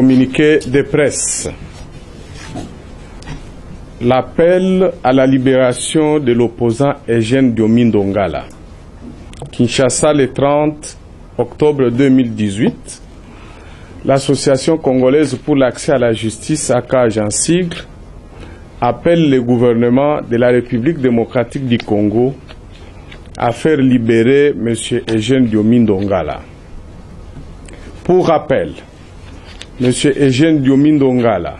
Communiqué de presse. L'appel à la libération de l'opposant Eugène Diominde-Ongala. Kinshasa, le 30 octobre 2018. L'Association congolaise pour l'accès à la justice, ACAJ en sigle, appelle le gouvernement de la République démocratique du Congo à faire libérer M. Eugène Diominde-Ongala. Pour rappel, M. Eugène Diominde-Ongala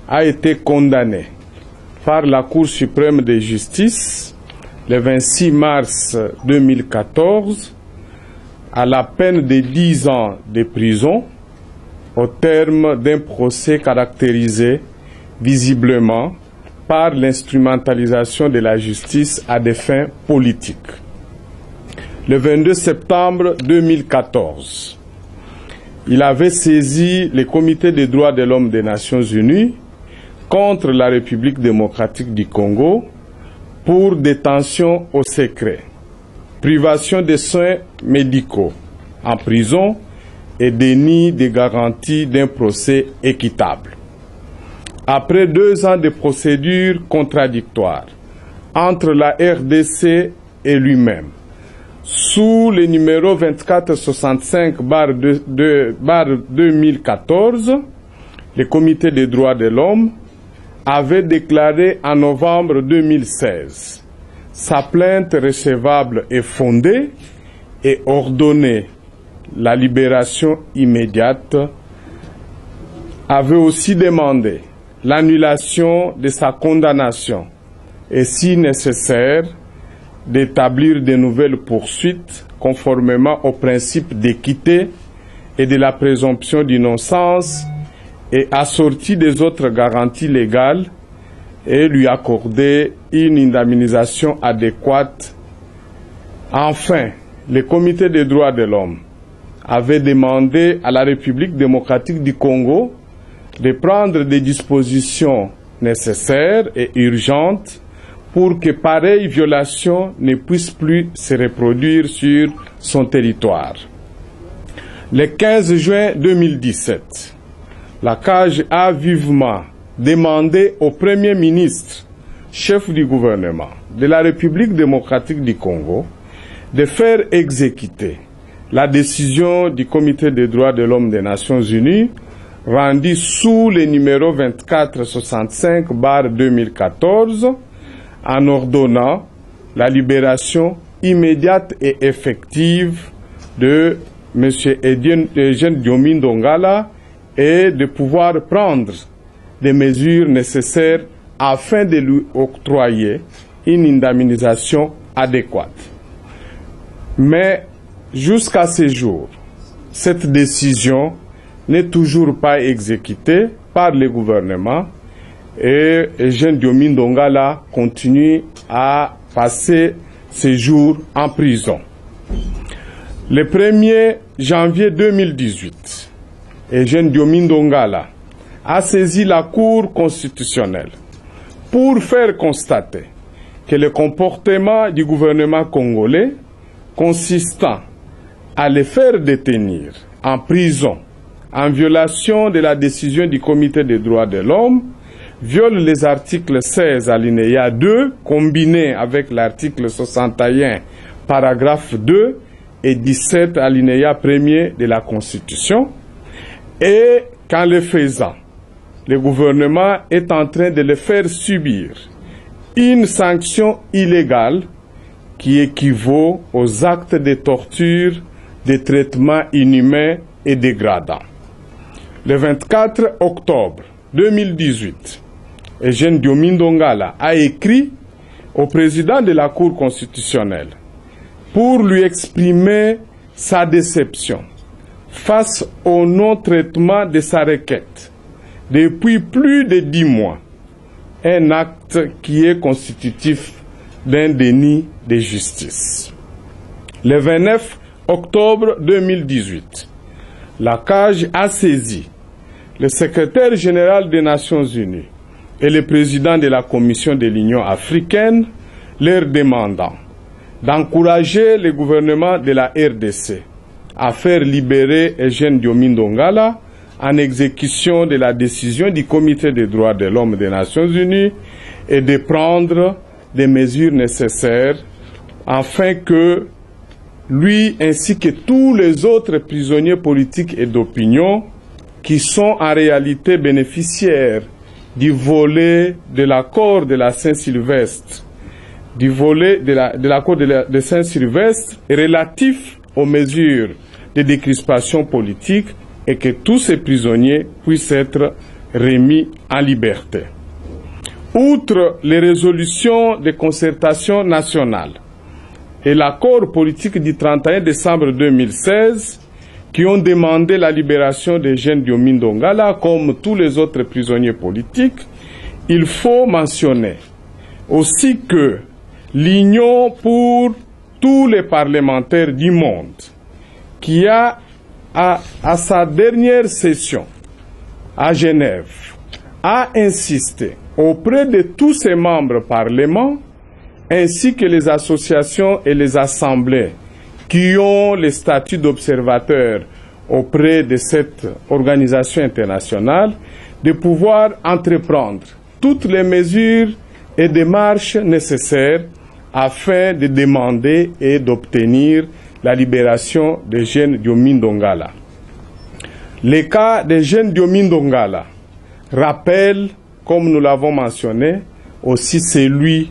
a été condamné par la Cour suprême de justice le 26 mars 2014 à la peine de 10 ans de prison au terme d'un procès caractérisé visiblement par l'instrumentalisation de la justice à des fins politiques. Le 22 septembre 2014, il avait saisi le Comité des droits de l'homme des Nations Unies contre la République démocratique du Congo pour détention au secret, privation de soins médicaux en prison et déni de garantie d'un procès équitable. Après 2 ans de procédures contradictoires entre la RDC et lui-même, sous le numéro 2465/2014, le Comité des droits de l'homme avait déclaré en novembre 2016 sa plainte recevable et fondée et ordonné la libération immédiate, avait aussi demandé l'annulation de sa condamnation et, si nécessaire, d'établir de nouvelles poursuites conformément aux principes d'équité et de la présomption d'innocence et assorti des autres garanties légales et lui accorder une indemnisation adéquate. Enfin, le Comité des droits de l'homme avait demandé à la République démocratique du Congo de prendre des dispositions nécessaires et urgentes pour que pareille violation ne puisse plus se reproduire sur son territoire. Le 15 juin 2017, la CAJ a vivement demandé au Premier ministre, chef du gouvernement de la République démocratique du Congo, de faire exécuter la décision du Comité des droits de l'homme des Nations Unies rendue sous le numéro 2465/2014 en ordonnant la libération immédiate et effective de M. Eugène Diominde-Ongala et de pouvoir prendre des mesures nécessaires afin de lui octroyer une indemnisation adéquate. Mais jusqu'à ce jour, cette décision n'est toujours pas exécutée par le gouvernement et Eugène Diominde-Ongala continue à passer ses jours en prison. Le 1er janvier 2018, Eugène Diominde-Ongala a saisi la Cour constitutionnelle pour faire constater que le comportement du gouvernement congolais consistant à le faire détenir en prison en violation de la décision du Comité des droits de l'homme viole les articles 16 alinéa 2 combinés avec l'article 61 paragraphe 2 et 17 alinéa 1er de la Constitution, et qu'en le faisant, le gouvernement est en train de le faire subir une sanction illégale qui équivaut aux actes de torture, de traitements inhumains et dégradants. Le 24 octobre 2018, Eugène Diominde-Ongala a écrit au président de la Cour constitutionnelle pour lui exprimer sa déception face au non-traitement de sa requête depuis plus de 10 mois, un acte qui est constitutif d'un déni de justice. Le 29 octobre 2018, la CAJ a saisi le secrétaire général des Nations Unies et le président de la Commission de l'Union africaine, leur demandant d'encourager le gouvernement de la RDC à faire libérer Eugène Diominde-Ongala en exécution de la décision du Comité des droits de l'homme des Nations Unies et de prendre des mesures nécessaires afin que lui ainsi que tous les autres prisonniers politiques et d'opinion qui sont en réalité bénéficiaires du volet de l'accord de la Saint-Sylvestre, du volet de l'accord de Saint-Sylvestre relatif aux mesures de décrispation politique et que tous ces prisonniers puissent être remis en liberté. Outre les résolutions de concertation nationale et l'accord politique du 31 décembre 2016 qui ont demandé la libération des jeunes Diomi Ndongala comme tous les autres prisonniers politiques, il faut mentionner aussi que l'Union pour tous les parlementaires du monde, qui a à sa dernière session à Genève, a insisté auprès de tous ses membres parlements ainsi que les associations et les assemblées qui ont le statut d'observateur auprès de cette organisation internationale, de pouvoir entreprendre toutes les mesures et démarches nécessaires afin de demander et d'obtenir la libération des jeunes Diomi Ndongala. Le cas des jeunes Diomi Ndongala rappelle, comme nous l'avons mentionné, aussi celui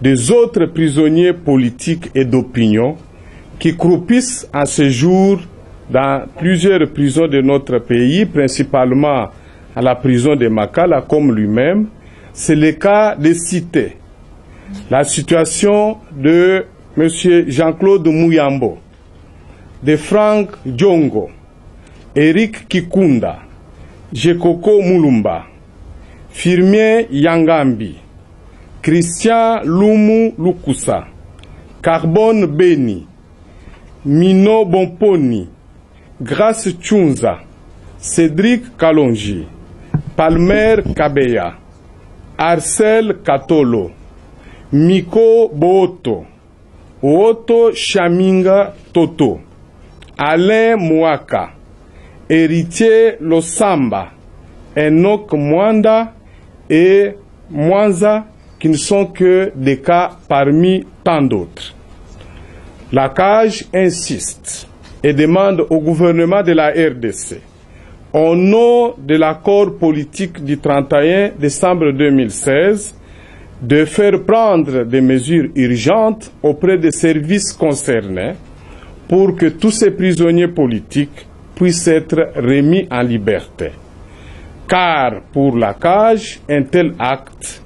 des autres prisonniers politiques et d'opinion qui croupissent à ce jour dans plusieurs prisons de notre pays, principalement à la prison de Makala, comme lui-même. C'est le cas de citer la situation de M. Jean-Claude Muyambo, de Frank Djongo, Eric Kikunda, Jekoko Mulumba, Firmien Yangambi, Christian Lumu Lukusa, Carbone Beni, Mino Bomponi, Grace Tchunza, Cédric Kalonji, Palmer Kabeya, Arcel Katolo, Miko Booto, Oto Shaminga Toto, Alain Mouaka, Héritier Losamba, Enoch Mwanda et Mwanza, qui ne sont que des cas parmi tant d'autres. La CAJ insiste et demande au gouvernement de la RDC, au nom de l'accord politique du 31 décembre 2016, de faire prendre des mesures urgentes auprès des services concernés pour que tous ces prisonniers politiques puissent être remis en liberté. Car pour la CAJ, un tel acte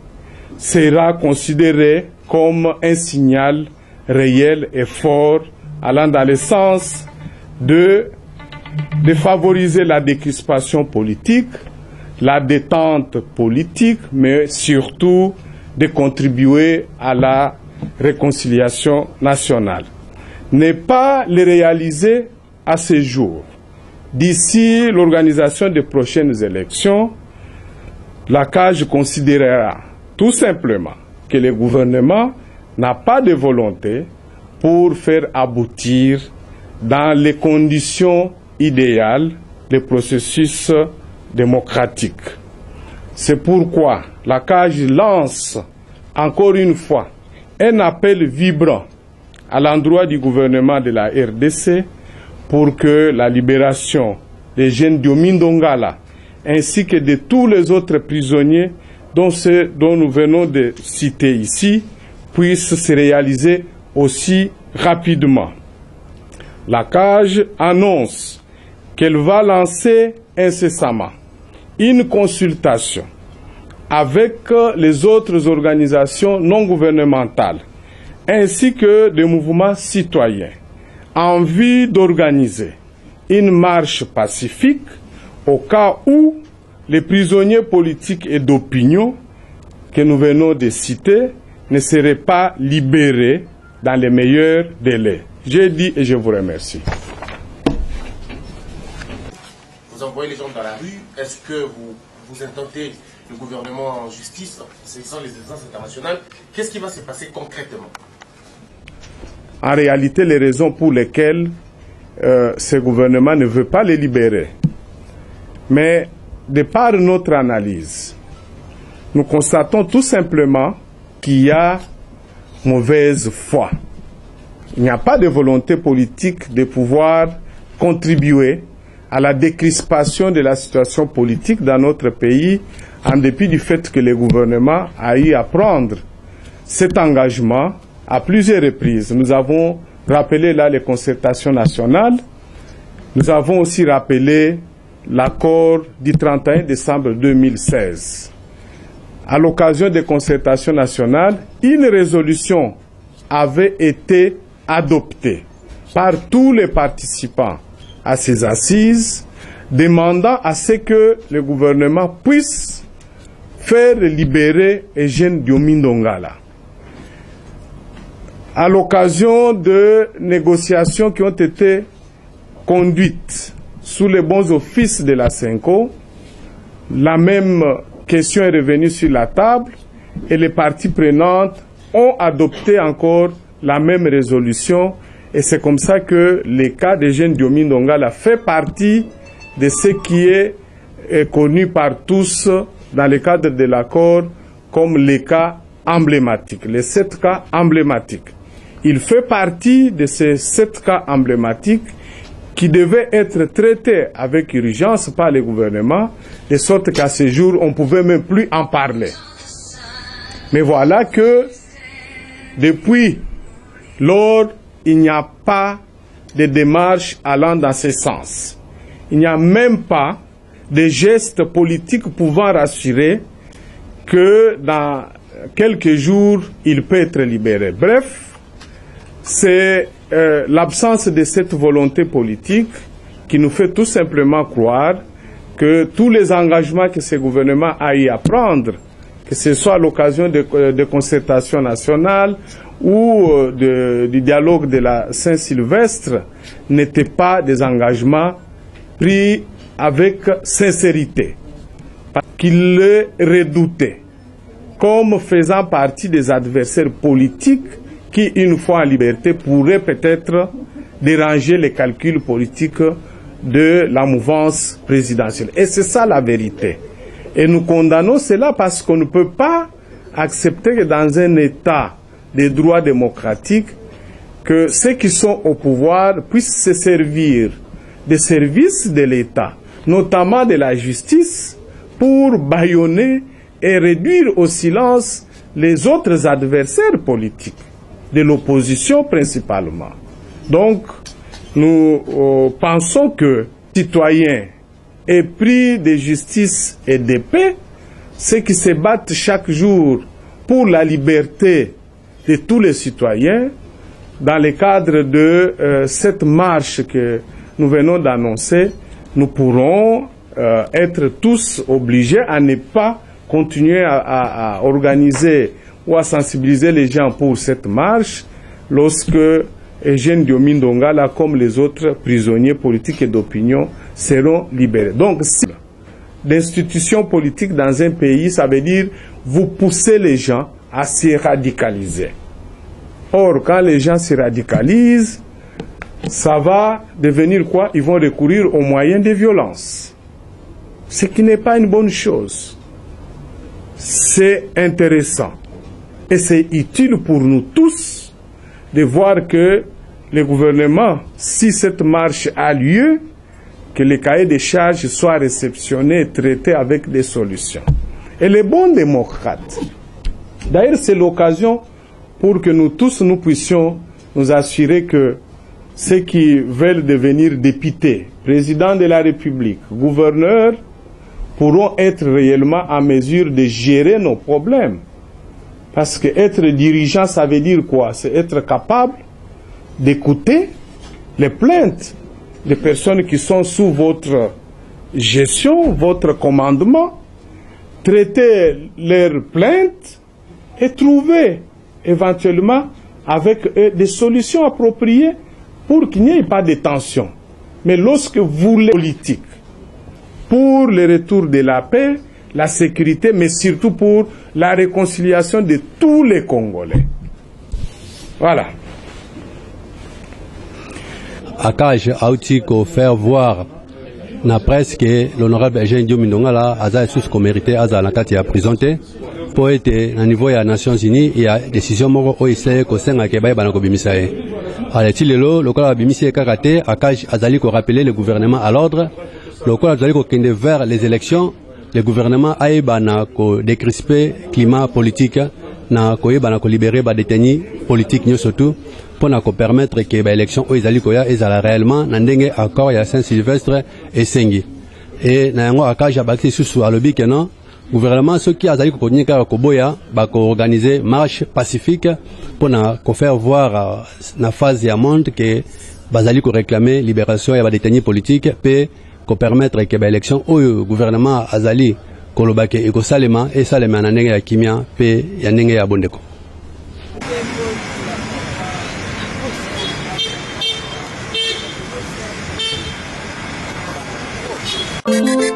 sera considéré comme un signal réel et fort allant dans le sens de favoriser la décrispation politique, la détente politique, mais surtout de contribuer à la réconciliation nationale. Ne pas les réaliser à ce jour. D'ici l'organisation des prochaines élections, la CAJ considérera tout simplement que le gouvernement n'a pas de volonté pour faire aboutir dans les conditions idéales le processus démocratique. C'est pourquoi la CAJ lance encore une fois un appel vibrant à l'endroit du gouvernement de la RDC pour que la libération des jeunes Diomi Ndongala ainsi que de tous les autres prisonniers dont nous venons de citer ici puisse se réaliser aussi rapidement. La CAJ annonce qu'elle va lancer incessamment une consultation avec les autres organisations non gouvernementales ainsi que des mouvements citoyens en vue d'organiser une marche pacifique au cas où les prisonniers politiques et d'opinion que nous venons de citer ne seraient pas libérés dans les meilleurs délais. J'ai dit et je vous remercie. Vous envoyez les gens dans la rue, est-ce que vous intentez le gouvernement en justice, saisissant les instances internationales? Qu'est-ce qui va se passer concrètement? En réalité, les raisons pour lesquelles ce gouvernement ne veut pas les libérer Mais de par notre analyse, nous constatons tout simplement qu'il y a mauvaise foi. Il n'y a pas de volonté politique de pouvoir contribuer à la décrispation de la situation politique dans notre pays, en dépit du fait que le gouvernement a eu à prendre cet engagement à plusieurs reprises. Nous avons rappelé là les concertations nationales, nous avons aussi rappelé l'accord du 31 décembre 2016. À l'occasion des concertations nationales, une résolution avait été adoptée par tous les participants à ces assises, demandant à ce que le gouvernement puisse faire libérer Eugène Diomi Ndongala. À l'occasion de négociations qui ont été conduites sous les bons offices de la CENCO, la même question est revenue sur la table et les parties prenantes ont adopté encore la même résolution, et c'est comme ça que le cas d'Eugène Diomi Ndongala fait partie de ce qui est connu par tous dans le cadre de l'accord comme les cas emblématiques, les 7 cas emblématiques. Il fait partie de ces 7 cas emblématiques qui devaient être traités avec urgence par le gouvernement, de sorte qu'à ce jour, on ne pouvait même plus en parler. Mais voilà que, depuis lors, il n'y a pas de démarche allant dans ce sens. Il n'y a même pas de gestes politiques pouvant rassurer que dans quelques jours, il peut être libéré. Bref, c'est l'absence de cette volonté politique qui nous fait tout simplement croire que tous les engagements que ce gouvernement a eu à prendre, que ce soit à l'occasion de concertations nationales ou du dialogue de la Saint-Sylvestre, n'étaient pas des engagements pris avec sincérité, parce qu'ils le redoutaient comme faisant partie des adversaires politiques qui, une fois en liberté, pourraient peut-être déranger les calculs politiques de la mouvance présidentielle. Et c'est ça la vérité. Et nous condamnons cela parce qu'on ne peut pas accepter que dans un État de droits démocratiques, que ceux qui sont au pouvoir puissent se servir des services de l'État, notamment de la justice, pour bâillonner et réduire au silence les autres adversaires politiques, de l'opposition principalement. Donc, nous pensons que citoyens épris de justice et de paix, ceux qui se battent chaque jour pour la liberté de tous les citoyens, dans le cadre de cette marche que nous venons d'annoncer, nous pourrons être tous obligés à ne pas continuer à organiser ou à sensibiliser les gens pour cette marche lorsque Eugène Diomi Ndongala, comme les autres prisonniers politiques et d'opinion, seront libérés. Donc, si l'institution politique dans un pays, ça veut dire vous poussez les gens à se radicaliser. Or, quand les gens se radicalisent, ça va devenir quoi? Ils vont recourir aux moyens de violence. Ce qui n'est pas une bonne chose. C'est intéressant. Et c'est utile pour nous tous de voir que le gouvernement, si cette marche a lieu, que les cahiers de charges soient réceptionnés et traités avec des solutions. Et les bons démocrates, d'ailleurs c'est l'occasion pour que nous tous nous puissions nous assurer que ceux qui veulent devenir députés, président de la République, gouverneurs, pourront être réellement en mesure de gérer nos problèmes. Parce que être dirigeant, ça veut dire quoi? C'est être capable d'écouter les plaintes des personnes qui sont sous votre gestion, votre commandement, traiter leurs plaintes et trouver éventuellement avec eux des solutions appropriées pour qu'il n'y ait pas de tension. Mais lorsque vous voulez politique, pour le retour de la paix, la sécurité, mais surtout pour la réconciliation de tous les Congolais. Voilà. Akage Autiko faire voir na presque l'honorable Eugène Diomi Ndongala aza sous ko mérité aza na kati ya prison te po ete na niveau ya Nations Unies il y a décision moko o essaye ko senga ke ba bana ko bimisa ye aleti lelo lokola bimisa kaka te akaj azali ko rappeler le gouvernement à l'ordre lokola azali ko kende vers les élections le gouvernement aibana ko décrisper climat politique na ko yebana ko libérer ba détenus politiques nyonso tout pour na ko permettre que ba élection o ezali ko ya ezala réellement na ndenge accord ya Saint-Sylvestre et Sengi et na yango akaja bakisi susu alobi que non gouvernement ceux qui azali ko konika ko boya ba ko organiser marche pacifique pour na ko faire voir na phase ya monde que bazali ko réclamer libération ya ba détenus politiques pe ko permettre que ba élection o gouvernement azali kolobake eko salema et salema na ndenge ya kimia pe ya ndenge ya bondeko. Thank you.